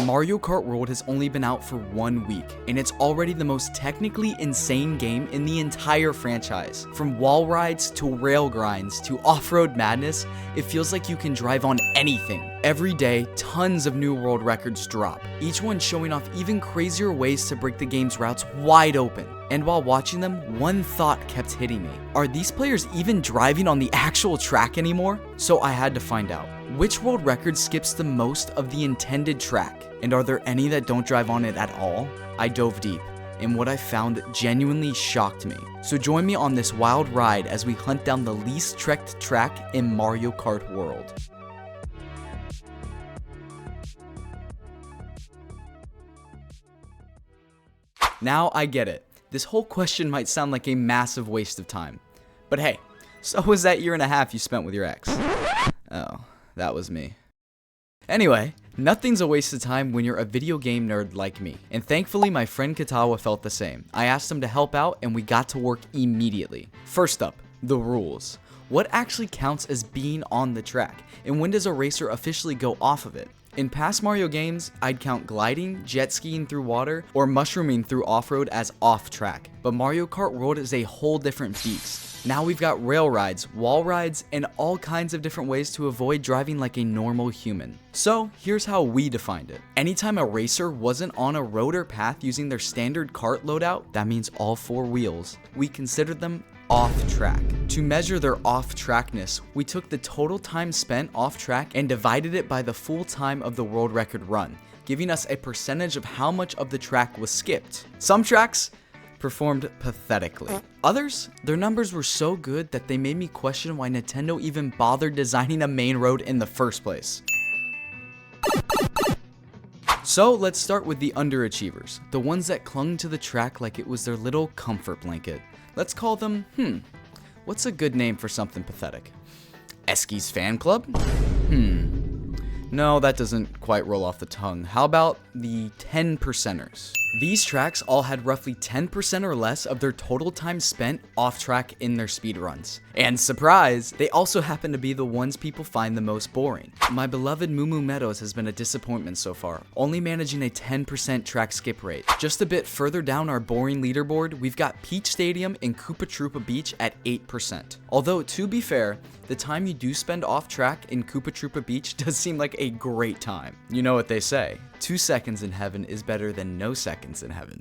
Mario Kart World has only been out for 1 week, and it's already the most technically insane game in the entire franchise. From wall rides to rail grinds to off-road madness, it feels like you can drive on anything. Every day, tons of new world records drop, each one showing off even crazier ways to break the game's routes wide open. And while watching them, one thought kept hitting me. Are these players even driving on the actual track anymore? So I had to find out. Which world record skips the most of the intended track? And are there any that don't drive on it at all? I dove deep, and what I found genuinely shocked me. So join me on this wild ride as we hunt down the least trekked track in Mario Kart World. Now I get it. This whole question might sound like a massive waste of time. But hey, so was that 1.5 years you spent with your ex. Oh, that was me. Anyway, nothing's a waste of time when you're a video game nerd like me. And thankfully my friend Katawa felt the same. I asked him to help out and we got to work immediately. First up, the rules. What actually counts as being on the track? And when does a racer officially go off of it? In past Mario games, I'd count gliding, jet skiing through water, or mushrooming through off-road as off-track. But Mario Kart World is a whole different beast. Now we've got rail rides, wall rides, and all kinds of different ways to avoid driving like a normal human. So here's how we defined it. Anytime a racer wasn't on a road or path using their standard kart loadout, that means all 4 wheels, we considered them off-track. To measure their off-trackness, we took the total time spent off-track and divided it by the full time of the world record run, giving us a percentage of how much of the track was skipped. Some tracks performed pathetically. Others, their numbers were so good that they made me question why Nintendo even bothered designing a main road in the first place. So let's start with the Underachievers, the ones that clung to the track like it was their little comfort blanket. Let's call them, what's a good name for something pathetic? Eskyyt's fan club? No, that doesn't quite roll off the tongue. How about the 10%ers? These tracks all had roughly 10% or less of their total time spent off track in their speedruns. And surprise, they also happen to be the ones people find the most boring. My beloved Moo Moo Meadows has been a disappointment so far, only managing a 10% track skip rate. Just a bit further down our boring leaderboard, we've got Peach Stadium and Koopa Troopa Beach at 8%. Although, to be fair, the time you do spend off track in Koopa Troopa Beach does seem like a great time. You know what they say, 2 seconds in heaven is better than no seconds in heaven.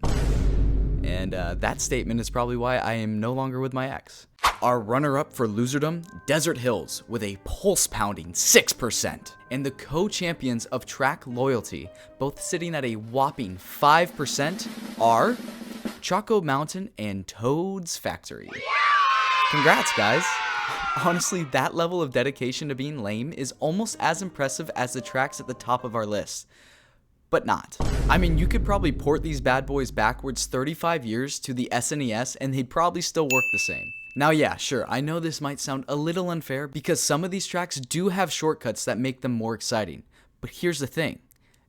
And that statement is probably why I am no longer with my ex. Our runner-up for loserdom, Desert Hills, with a pulse-pounding 6%. And the co-champions of track loyalty, both sitting at a whopping 5%, are Choco Mountain and Toad's Factory. Congrats, guys. Honestly, that level of dedication to being lame is almost as impressive as the tracks at the top of our list. But not. I mean, you could probably port these bad boys backwards 35 years to the SNES and they'd probably still work the same. Now yeah, sure, I know this might sound a little unfair because some of these tracks do have shortcuts that make them more exciting. But here's the thing,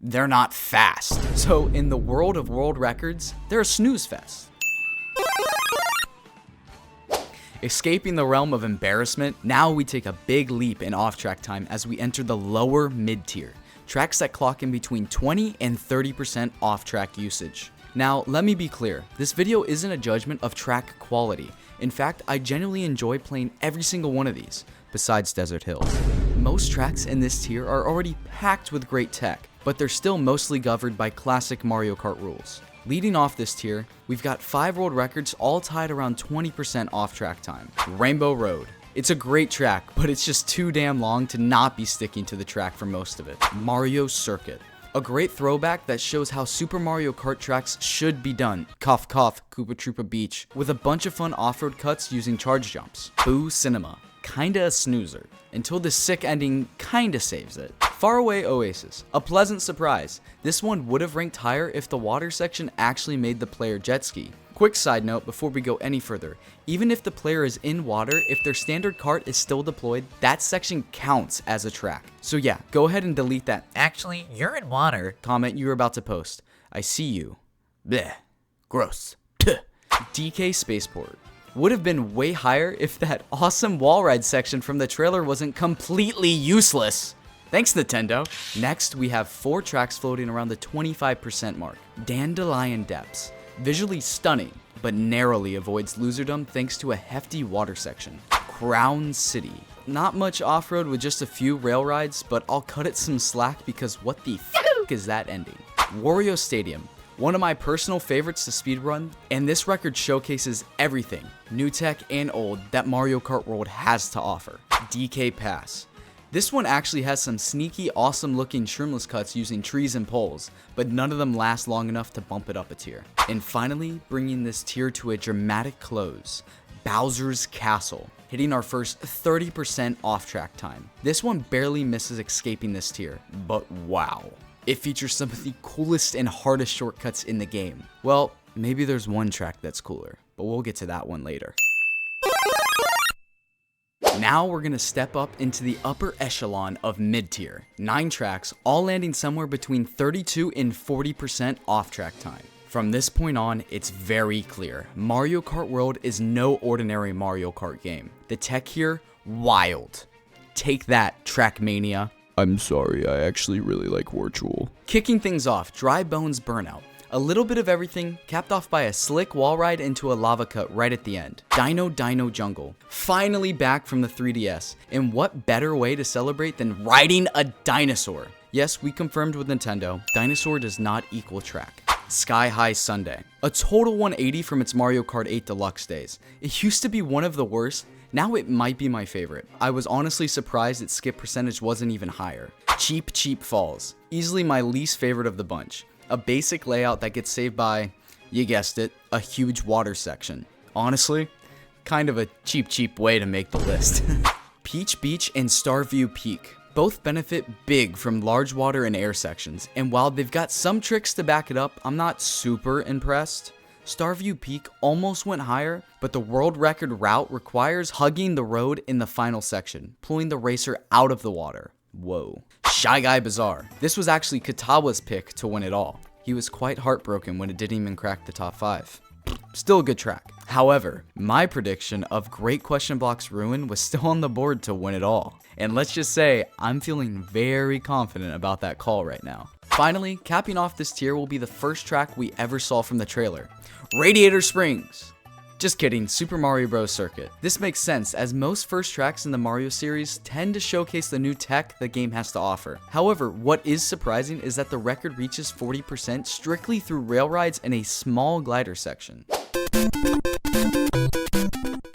they're not fast. So in the world of world records, they're a snooze fest. Escaping the realm of embarrassment, now we take a big leap in off-track time as we enter the lower mid-tier. Tracks that clock in between 20 and 30% off-track usage. Now, let me be clear, this video isn't a judgment of track quality. In fact, I genuinely enjoy playing every single one of these, besides Desert Hills. Most tracks in this tier are already packed with great tech, but they're still mostly governed by classic Mario Kart rules. Leading off this tier, we've got 5 world records all tied around 20% off-track time. Rainbow Road. It's a great track, but it's just too damn long to not be sticking to the track for most of it. Mario Circuit. A great throwback that shows how Super Mario Kart tracks should be done. Cough cough, Koopa Troopa Beach. With a bunch of fun off-road cuts using charge jumps. Boo Cinema. Kinda a snoozer. Until the sick ending kinda saves it. Faraway Oasis. A pleasant surprise. This one would have ranked higher if the water section actually made the player jet ski. Quick side note before we go any further, even if the player is in water, if their standard kart is still deployed, that section counts as a track. So yeah, go ahead and delete that "actually, you're in water" comment you were about to post. I see you. Bleh. Gross. Tuh. DK Spaceport. Would have been way higher if that awesome wall ride section from the trailer wasn't completely useless. Thanks, Nintendo. Next, we have 4 tracks floating around the 25% mark. Dandelion Depths. Visually stunning, but narrowly avoids loserdom thanks to a hefty water section. Crown City. Not much off-road with just a few rail rides, but I'll cut it some slack because what the f*** is that ending? Wario Stadium. One of my personal favorites to speedrun, and this record showcases everything, new tech and old, that Mario Kart World has to offer. DK Pass. This one actually has some sneaky, awesome looking shroomless cuts using trees and poles, but none of them last long enough to bump it up a tier. And finally, bringing this tier to a dramatic close, Bowser's Castle, hitting our first 30% off-track time. This one barely misses escaping this tier, but wow. It features some of the coolest and hardest shortcuts in the game. Well, maybe there's one track that's cooler, but we'll get to that one later. Now we're gonna step up into the upper echelon of mid-tier. 9 tracks, all landing somewhere between 32 and 40% off-track time. From this point on, it's very clear. Mario Kart World is no ordinary Mario Kart game. The tech here, wild. Take that, Trackmania. I'm sorry, I actually really like Virtual. Kicking things off, Dry Bones Burnout. A little bit of everything, capped off by a slick wall ride into a lava cut right at the end. Dino Jungle. Finally back from the 3DS. And what better way to celebrate than riding a dinosaur? Yes, we confirmed with Nintendo, dinosaur does not equal track. Sky High Sunday. A total 180 from its Mario Kart 8 Deluxe days. It used to be one of the worst, now it might be my favorite. I was honestly surprised its skip percentage wasn't even higher. Cheap Falls. Easily my least favorite of the bunch. A basic layout that gets saved by, you guessed it, a huge water section. Honestly, kind of a cheap way to make the list. Peach Beach and Starview Peak. Both benefit big from large water and air sections, and while they've got some tricks to back it up, I'm not super impressed. Starview Peak almost went higher, but the world record route requires hugging the road in the final section, pulling the racer out of the water. Whoa. Shy Guy Bazaar. This was actually Katawa's pick to win it all. He was quite heartbroken when it didn't even crack the top 5. Still a good track. However, my prediction of Great Question Block's Ruin was still on the board to win it all. And let's just say, I'm feeling very confident about that call right now. Finally, capping off this tier will be the first track we ever saw from the trailer. Radiator Springs. Just kidding, Super Mario Bros. Circuit. This makes sense, as most first tracks in the Mario series tend to showcase the new tech the game has to offer. However, what is surprising is that the record reaches 40% strictly through rail rides and a small glider section.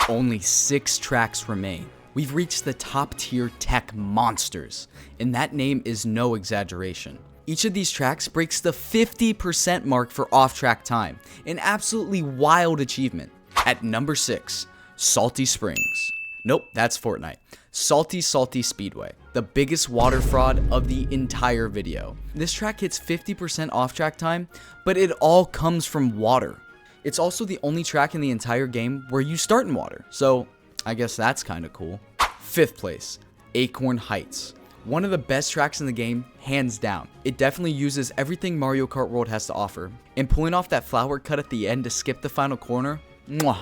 Only 6 tracks remain. We've reached the top tier tech monsters, and that name is no exaggeration. Each of these tracks breaks the 50% mark for off-track time, an absolutely wild achievement. At number 6, Salty Springs. Nope, that's Fortnite. Salty Speedway, the biggest water fraud of the entire video. This track hits 50% off-track time, but it all comes from water. It's also the only track in the entire game where you start in water, so I guess that's kinda cool. 5th place, Acorn Heights. One of the best tracks in the game, hands down. It definitely uses everything Mario Kart World has to offer. And pulling off that flower cut at the end to skip the final corner, mwah.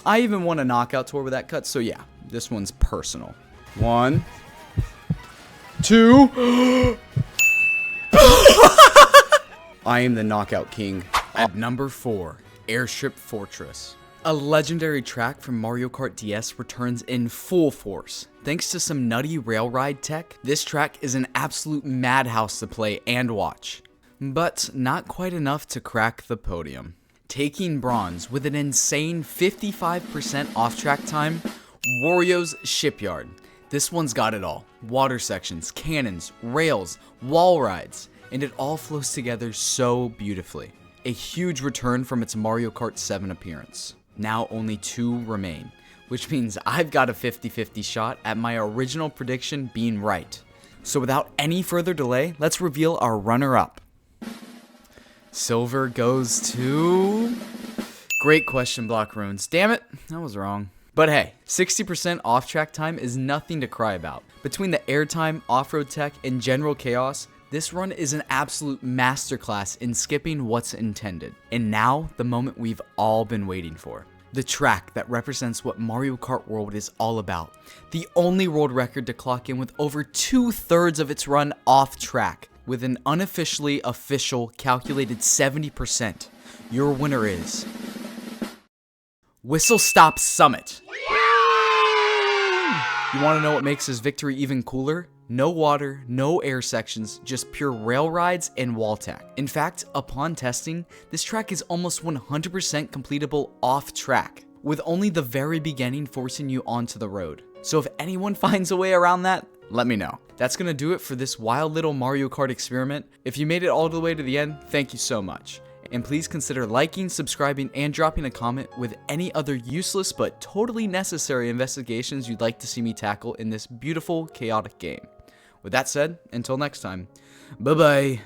I even won a knockout tour with that cut, so yeah, this one's personal. 1, 2. I am the knockout king. At number 4, Airship Fortress. A legendary track from Mario Kart DS returns in full force. Thanks to some nutty rail ride tech, this track is an absolute madhouse to play and watch. But not quite enough to crack the podium. Taking bronze with an insane 55% off-track time, Wario's Shipyard. This one's got it all. Water sections, cannons, rails, wall rides, and it all flows together so beautifully. A huge return from its Mario Kart 7 appearance. Now only 2 remain, which means I've got a 50-50 shot at my original prediction being right. So without any further delay, let's reveal our runner-up. Silver goes to... Great Question Block Runes. Damn it, I was wrong. But hey, 60% off-track time is nothing to cry about. Between the airtime, off-road tech, and general chaos, this run is an absolute masterclass in skipping what's intended. And now, the moment we've all been waiting for. the track that represents what Mario Kart World is all about. The only world record to clock in with over 2/3 of its run off track, with an unofficially official calculated 70%. Your winner is Whistle Stop Summit. You want to know what makes this victory even cooler? No water, no air sections, just pure rail rides and wall tack. In fact, upon testing, this track is almost 100% completable off track, with only the very beginning forcing you onto the road. So if anyone finds a way around that, let me know. That's gonna do it for this wild little Mario Kart experiment. If you made it all the way to the end, thank you so much. And please consider liking, subscribing, and dropping a comment with any other useless but totally necessary investigations you'd like to see me tackle in this beautiful, chaotic game. With that said, until next time, bye-bye.